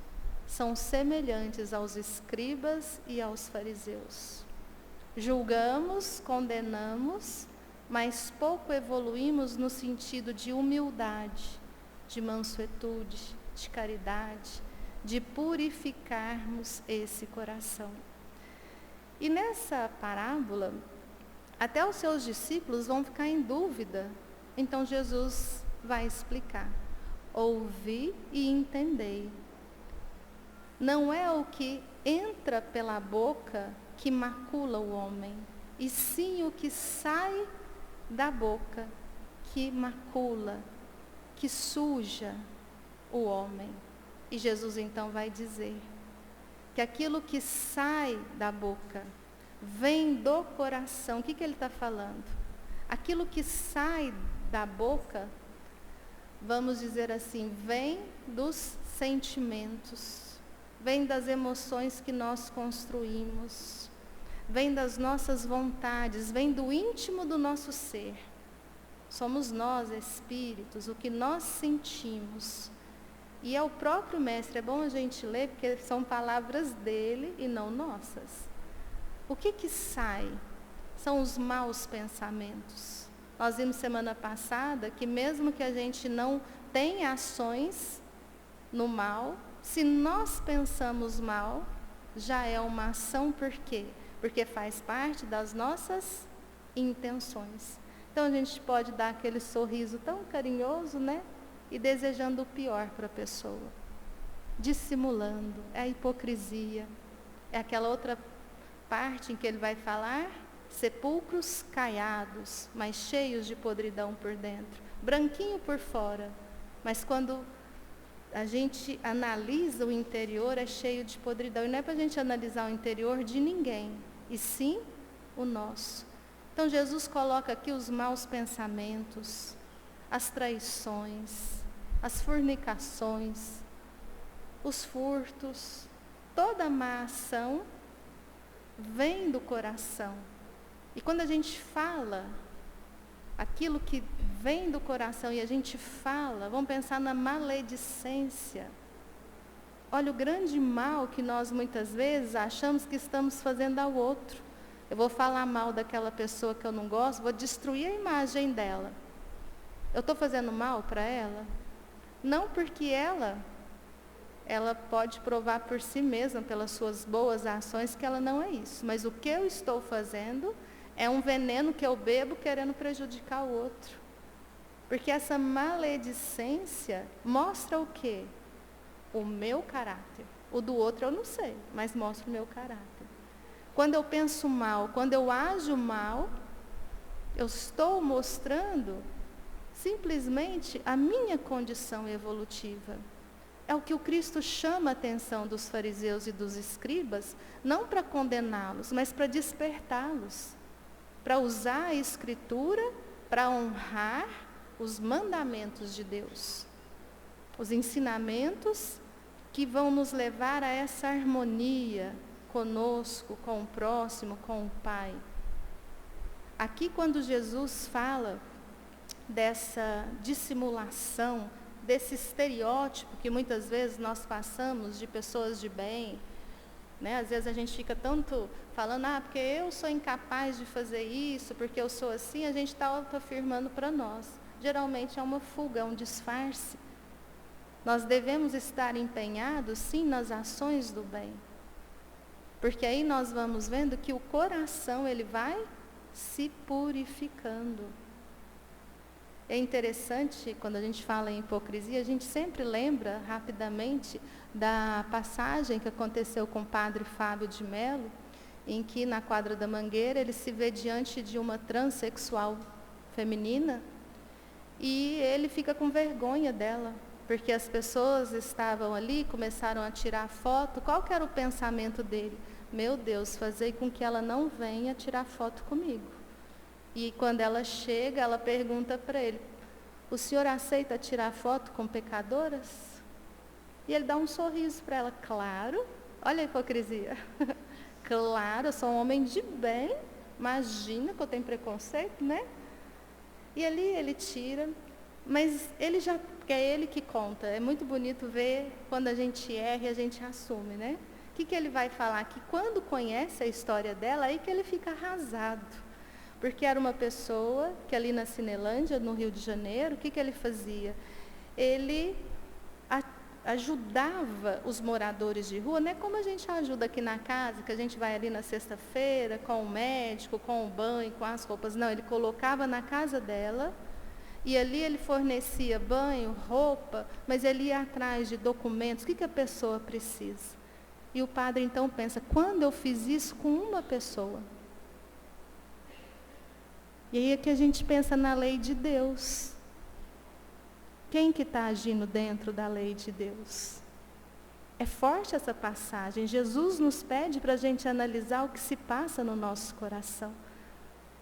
D: são semelhantes aos escribas e aos fariseus. Julgamos, condenamos, mas pouco evoluímos no sentido de humildade, de mansuetude, de caridade, de purificarmos esse coração. E nessa parábola, até os seus discípulos vão ficar em dúvida. Então Jesus vai explicar. Ouvi e entendei. Não é o que entra pela boca que macula o homem, e sim o que sai da boca que macula, que suja o homem. E Jesus então vai dizer que aquilo que sai da boca vem do coração. O que ele está falando? Aquilo que sai da boca, vamos dizer assim, vem dos sentimentos, vem das emoções que nós construímos, vem das nossas vontades, vem do íntimo do nosso ser. Somos nós, espíritos, o que nós sentimos. E é o próprio Mestre, é bom a gente ler, porque são palavras dele e não nossas. O que sai? São os maus pensamentos. Nós vimos semana passada que mesmo que a gente não tenha ações no mal, se nós pensamos mal, já é uma ação. Por quê? Porque faz parte das nossas intenções. Então a gente pode dar aquele sorriso tão carinhoso, né? E desejando o pior para a pessoa. Dissimulando. É a hipocrisia. É aquela outra parte em que ele vai falar, sepulcros caiados, mas cheios de podridão por dentro. Branquinho por fora, mas quando a gente analisa o interior, é cheio de podridão. E não é para a gente analisar o interior de ninguém, e sim o nosso. Então Jesus coloca aqui os maus pensamentos, as traições, as fornicações, os furtos, toda má ação vem do coração. E quando a gente fala aquilo que vem do coração e a gente fala, vamos pensar na maledicência. Olha o grande mal que nós muitas vezes achamos que estamos fazendo ao outro. Eu vou falar mal daquela pessoa que eu não gosto, vou destruir a imagem dela. Eu estou fazendo mal para ela? Não, porque ela pode provar por si mesma, pelas suas boas ações, que ela não é isso. Mas o que eu estou fazendo é um veneno que eu bebo querendo prejudicar o outro. Porque essa maledicência mostra o quê? O meu caráter. O do outro eu não sei, mas mostra o meu caráter. Quando eu penso mal, quando eu ajo mal, eu estou mostrando simplesmente a minha condição evolutiva. É o que o Cristo chama a atenção dos fariseus e dos escribas, não para condená-los, mas para despertá-los, para usar a Escritura para honrar os mandamentos de Deus, os ensinamentos que vão nos levar a essa harmonia conosco, com o próximo, com o Pai. Aqui, quando Jesus fala dessa dissimulação, desse estereótipo que muitas vezes nós passamos de pessoas de bem, né? Às vezes a gente fica tanto falando, porque eu sou incapaz de fazer isso, porque eu sou assim, a gente está autoafirmando para nós. Geralmente é uma fuga, é um disfarce. Nós devemos estar empenhados, sim, nas ações do bem. Porque aí nós vamos vendo que o coração, ele vai se purificando. É interessante, quando a gente fala em hipocrisia, a gente sempre lembra rapidamente da passagem que aconteceu com o padre Fábio de Mello, em que na quadra da Mangueira ele se vê diante de uma transexual feminina e ele fica com vergonha dela, porque as pessoas estavam ali, começaram a tirar foto. Qual que era o pensamento dele? Meu Deus, fazer com que ela não venha tirar foto comigo. E quando ela chega, ela pergunta para ele: o senhor aceita tirar foto com pecadoras? E ele dá um sorriso para ela: claro. Olha a hipocrisia. Claro, eu sou um homem de bem, imagina que eu tenho preconceito, né? E ali ele tira, mas ele já, porque é ele que conta. É muito bonito ver quando a gente erra e a gente assume, né? O que ele vai falar? Que quando conhece a história dela, aí que ele fica arrasado. Porque era uma pessoa que ali na Cinelândia, no Rio de Janeiro, o que ele fazia? Ele ajudava os moradores de rua, não é como a gente ajuda aqui na casa, que a gente vai ali na sexta-feira com o médico, com o banho, com as roupas. Não, ele colocava na casa dela e ali ele fornecia banho, roupa, mas ele ia atrás de documentos, o que a pessoa precisa. E o padre então pensa: quando eu fiz isso com uma pessoa? E aí é que a gente pensa na lei de Deus. Quem que está agindo dentro da lei de Deus? É forte essa passagem. Jesus nos pede para a gente analisar o que se passa no nosso coração.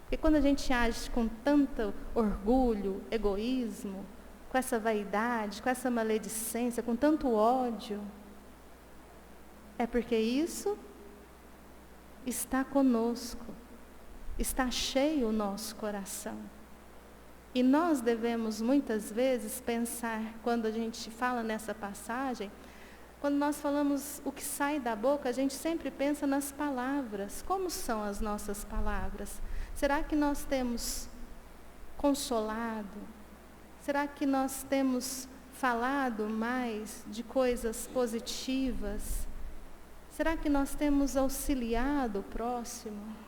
D: Porque quando a gente age com tanto orgulho, egoísmo, com essa vaidade, com essa maledicência, com tanto ódio, é porque isso está conosco. Está cheio o nosso coração. E nós devemos muitas vezes pensar, quando a gente fala nessa passagem, quando nós falamos o que sai da boca, a gente sempre pensa nas palavras. Como são as nossas palavras? Será que nós temos consolado? Será que nós temos falado mais de coisas positivas? Será que nós temos auxiliado o próximo?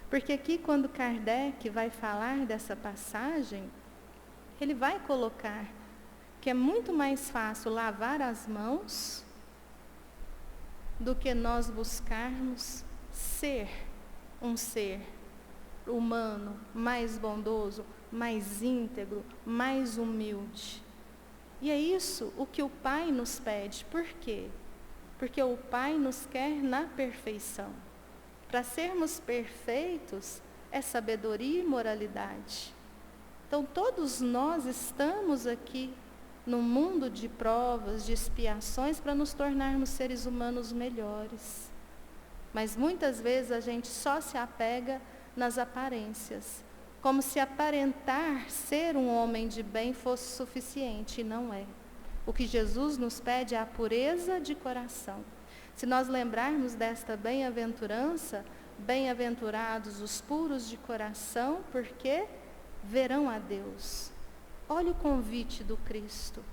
D: Porque aqui, quando Kardec vai falar dessa passagem, ele vai colocar que é muito mais fácil lavar as mãos do que nós buscarmos ser um ser humano mais bondoso, mais íntegro, mais humilde. E é isso o que o Pai nos pede. Por quê? Porque o Pai nos quer na perfeição. Para sermos perfeitos, é sabedoria e moralidade. Então, todos nós estamos aqui num mundo de provas, de expiações, para nos tornarmos seres humanos melhores. Mas muitas vezes a gente só se apega nas aparências, como se aparentar ser um homem de bem fosse suficiente, e não é. O que Jesus nos pede é a pureza de coração. Se nós lembrarmos desta bem-aventurança, bem-aventurados os puros de coração, porque verão a Deus. Olha o convite do Cristo,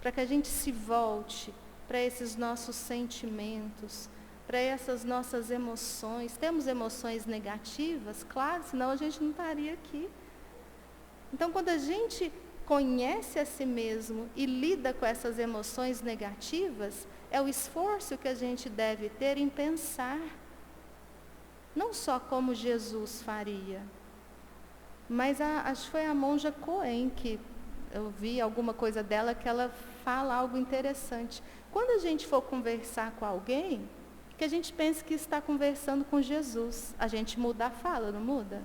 D: para que a gente se volte para esses nossos sentimentos, para essas nossas emoções. Temos emoções negativas? Claro, senão a gente não estaria aqui. Então, quando a gente conhece a si mesmo e lida com essas emoções negativas, é o esforço que a gente deve ter em pensar, não só como Jesus faria, mas acho que foi a monja Coen, que eu vi alguma coisa dela, que ela fala algo interessante. Quando a gente for conversar com alguém, que a gente pense que está conversando com Jesus, a gente muda a fala, não muda?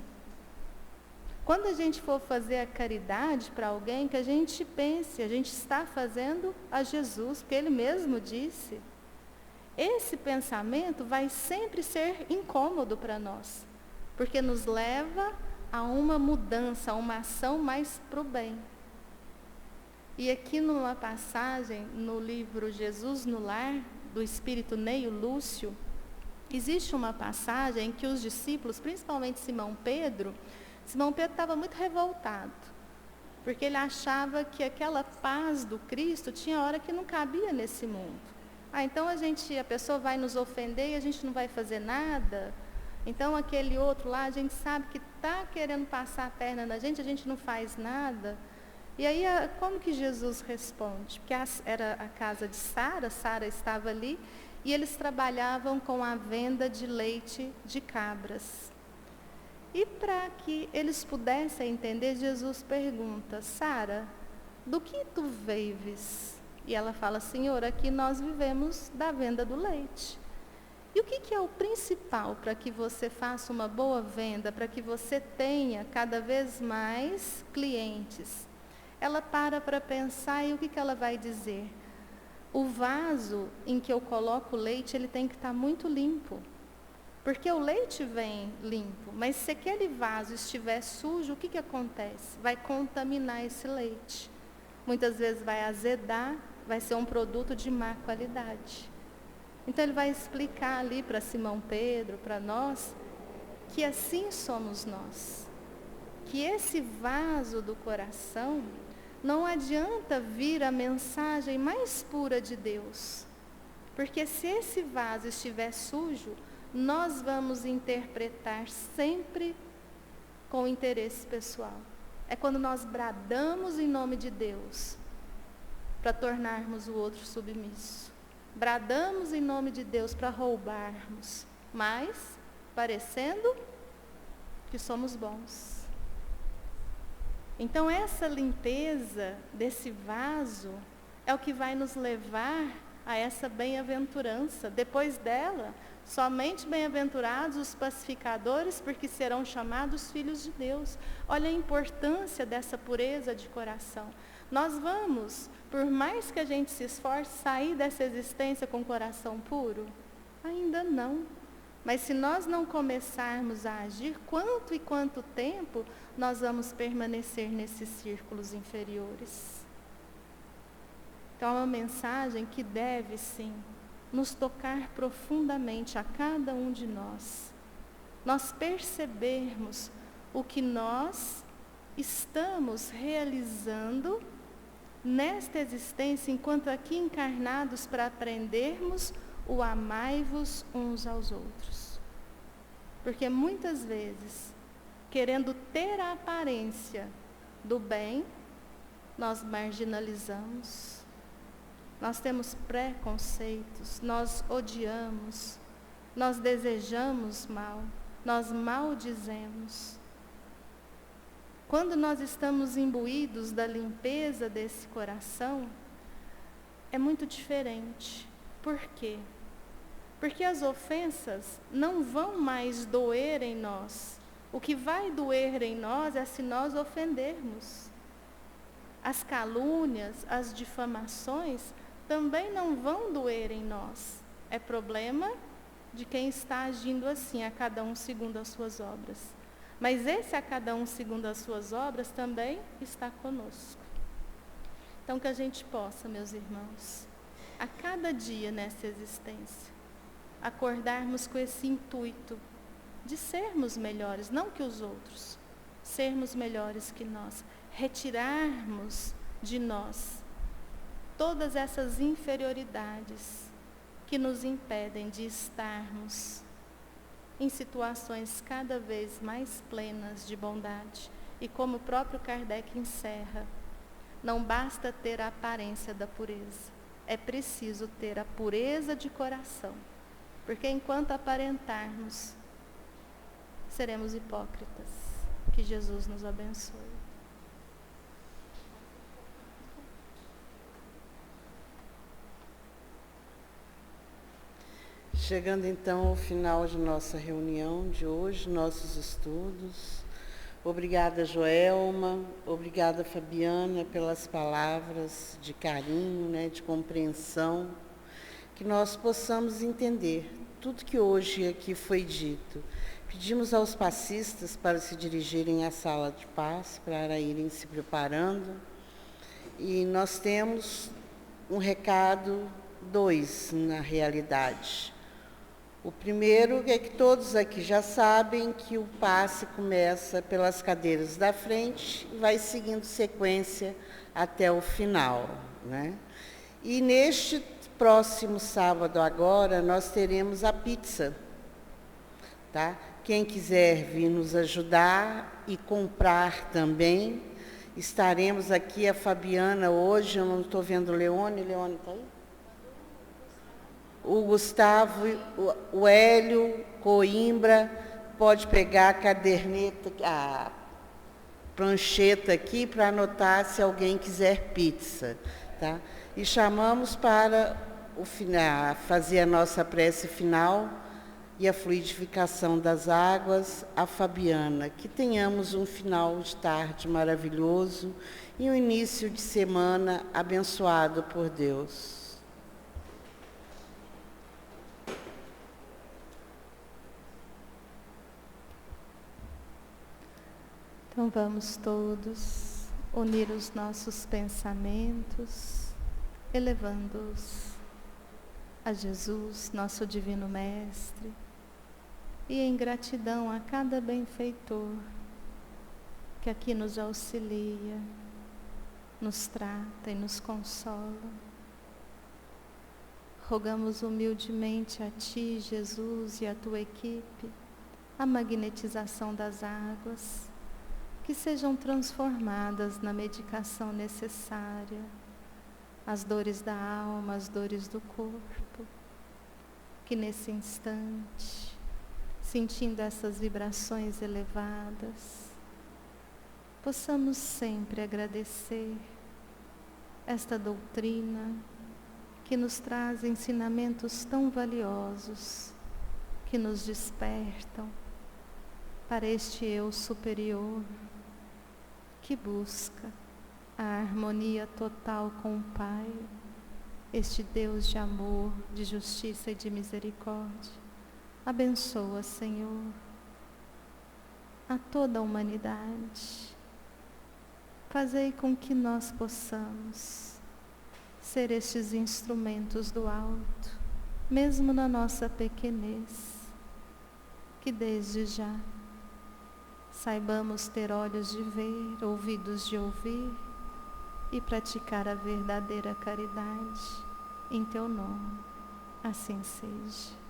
D: Quando a gente for fazer a caridade para alguém, que a gente pense, a gente está fazendo a Jesus, porque Ele mesmo disse. Esse pensamento vai sempre ser incômodo para nós, porque nos leva a uma mudança, a uma ação mais para o bem. E aqui numa passagem, no livro Jesus no Lar, do espírito Neio Lúcio, existe uma passagem em que os discípulos, principalmente Simão Pedro estava muito revoltado, porque ele achava que aquela paz do Cristo tinha hora que não cabia nesse mundo. Então a pessoa vai nos ofender e a gente não vai fazer nada. Então, aquele outro lá, a gente sabe que está querendo passar a perna na gente, a gente não faz nada. E aí, como que Jesus responde? Porque era a casa de Sara, Sara estava ali, e eles trabalhavam com a venda de leite de cabras. E para que eles pudessem entender, Jesus pergunta: Sara, do que tu vives? E ela fala: Senhor, aqui nós vivemos da venda do leite. E o que é o principal para que você faça uma boa venda, para que você tenha cada vez mais clientes? Ela para pensar e o que ela vai dizer? O vaso em que eu coloco o leite, ele tem que estar muito limpo. Porque o leite vem limpo, mas se aquele vaso estiver sujo, o que acontece? Vai contaminar esse leite. Muitas vezes vai azedar, vai ser um produto de má qualidade. Então ele vai explicar ali para Simão Pedro, para nós, que assim somos nós. Que esse vaso do coração, não adianta vir a mensagem mais pura de Deus. Porque se esse vaso estiver sujo, nós vamos interpretar sempre com interesse pessoal. É quando nós bradamos em nome de Deus para tornarmos o outro submisso. Bradamos em nome de Deus para roubarmos, mas parecendo que somos bons. Então essa limpeza desse vaso é o que vai nos levar a essa bem-aventurança. Depois dela, somente bem-aventurados os pacificadores, porque serão chamados filhos de Deus. Olha a importância dessa pureza de coração. Nós vamos, por mais que a gente se esforce, sair dessa existência com o coração puro? Ainda não. Mas se nós não começarmos a agir, quanto tempo nós vamos permanecer nesses círculos inferiores? Então, é uma mensagem que deve, sim, nos tocar profundamente a cada um de nós. Nós percebermos o que nós estamos realizando nesta existência, enquanto aqui encarnados, para aprendermos o amai-vos uns aos outros. Porque muitas vezes, querendo ter a aparência do bem, nós marginalizamos, nós temos preconceitos, nós odiamos, nós desejamos mal, nós maldizemos. Quando nós estamos imbuídos da limpeza desse coração, é muito diferente. Por quê? Porque as ofensas não vão mais doer em nós. O que vai doer em nós é se nós ofendermos. As calúnias, as difamações também não vão doer em nós. É problema de quem está agindo assim, a cada um segundo as suas obras. Mas esse a cada um segundo as suas obras também está conosco. Então que a gente possa, meus irmãos, a cada dia nessa existência, acordarmos com esse intuito de sermos melhores, não que os outros, sermos melhores que nós, retirarmos de nós todas essas inferioridades que nos impedem de estarmos em situações cada vez mais plenas de bondade. E como o próprio Kardec encerra, não basta ter a aparência da pureza, é preciso ter a pureza de coração, porque enquanto aparentarmos, seremos hipócritas. Que Jesus nos abençoe.
A: Chegando então ao final de nossa reunião de hoje, nossos estudos. Obrigada, Joelma, obrigada, Fabiana, pelas palavras de carinho, de compreensão, que nós possamos entender tudo que hoje aqui foi dito. Pedimos aos passistas para se dirigirem à sala de paz, para irem se preparando, e nós temos um recado, 2 na realidade. O primeiro é que todos aqui já sabem que o passe começa pelas cadeiras da frente e vai seguindo sequência até o final, E neste próximo sábado agora, nós teremos a pizza, tá? Quem quiser vir nos ajudar e comprar também, estaremos aqui. A Fabiana hoje, eu não estou vendo o Leone. Leone está aí? O Gustavo, o Hélio, Coimbra, pode pegar a caderneta, a prancheta aqui para anotar se alguém quiser pizza. Tá? E chamamos para fazer a nossa prece final e a fluidificação das águas, a Fabiana. Que tenhamos um final de tarde maravilhoso e um início de semana abençoado por Deus.
D: Então vamos todos unir os nossos pensamentos, elevando-os a Jesus, nosso Divino Mestre, e em gratidão a cada benfeitor que aqui nos auxilia, nos trata e nos consola. Rogamos humildemente a Ti, Jesus, e a Tua equipe, a magnetização das águas, que sejam transformadas na medicação necessária, as dores da alma, as dores do corpo, que nesse instante, sentindo essas vibrações elevadas, possamos sempre agradecer esta doutrina que nos traz ensinamentos tão valiosos, que nos despertam para este eu superior, que busca a harmonia total com o Pai, este Deus de amor, de justiça e de misericórdia. Abençoa, Senhor, a toda a humanidade. Fazei com que nós possamos ser estes instrumentos do alto, mesmo na nossa pequenez, que desde já saibamos ter olhos de ver, ouvidos de ouvir e praticar a verdadeira caridade. Em Teu nome, assim seja.